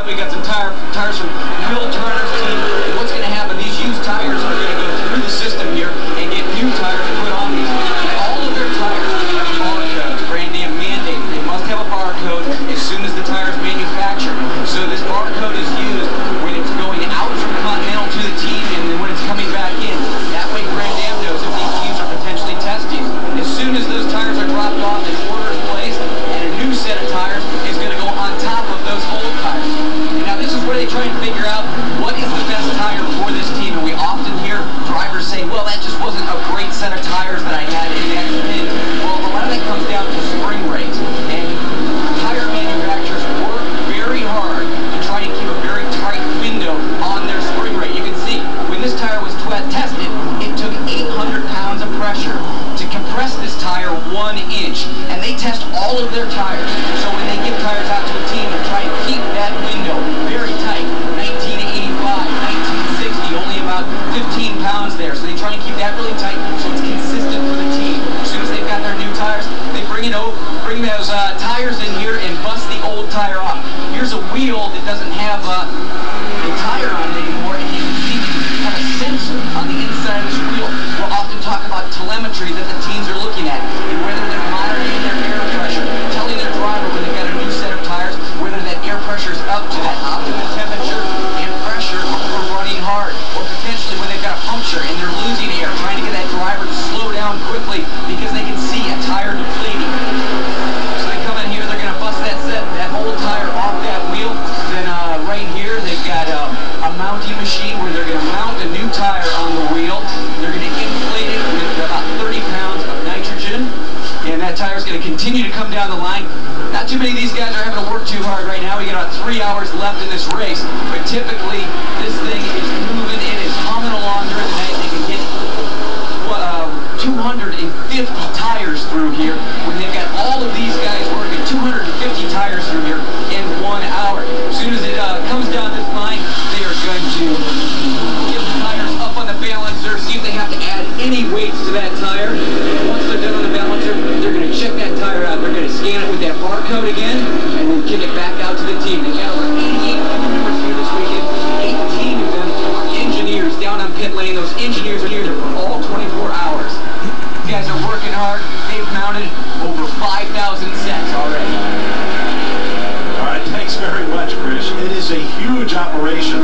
up. We got some tires from Bill Turner's team. And what's going to happen, these used tires are going to go through the system here and get new tires to put on these. And all of their tires have barcodes, brand name mandated. They must have a barcode as soon as the tire is manufactured. So this barcode is used when it's going out from Continental to the team and then when it's coming back in. That way Grand Am knows if these teams are potentially testing. As soon as those tires are dropped off, an order is placed and a new set of tires is going to go on top of those old tires. And now this is where they try and figure out what is the best tire for this team. And we often hear drivers say, well, that just wasn't a great set of tires that I had in that pit. Well, a lot of that comes down to spring rate. And tire manufacturers work very hard to try and keep a very tight window on their spring rate. You can see when this tire was tested, it took 800 pounds of pressure to compress this tire 1 inch. And they test all of their tires. So when they give tires out to a team, they try and keep that window very tight. 1985, 1960, only about 15 pounds there. So they try and keep that really tight so it's consistent for the team. As soon as they've got their new tires, they bring those tires in here and bust the old tire off. Here's a wheel that doesn't have a tire on it anymore, and you can see you have a sensor on the inside of this wheel. We'll often talk about telemetry that the teams are looking at and whether they're monitoring their air pressure, telling their driver when they've got a new set of tires whether that air pressure is up to that optimum temperature and pressure for running hard, or potentially when they've got a puncture and they're losing air, trying to get that driver to slow down quickly because they can see a tire depleting. So they come in here, they're going to bust that old tire off that wheel. Then right here they've got a mounting machine where they're going to mount a new tire on the wheel. They're going to inflate it with about 30 pounds of nitrogen, and that tire is going to continue to come down the line. Not too many of these guys are having to work too hard right now. We got about 3 hours left in this race, but typically this thing is moving, it is humming along during the night. They can get 250 tires through here when they've got all of these guys working 250 tires through here in 1 hour. As soon as it comes down this line, they are going to get the tires up on the balancer, see if they have to add any weights to that tire. And once they're done on the balancer, they're going to check that tire out. They're going to scan it with that barcode again and then kick it back out to the team. They've got over 88 team members here this weekend. 18 of them are engineers down on pit lane. Those engineers are here for all 24 hours. You guys are working hard. They've mounted over 5,000 sets already. All right, thanks very much, Chris. It is a huge operation.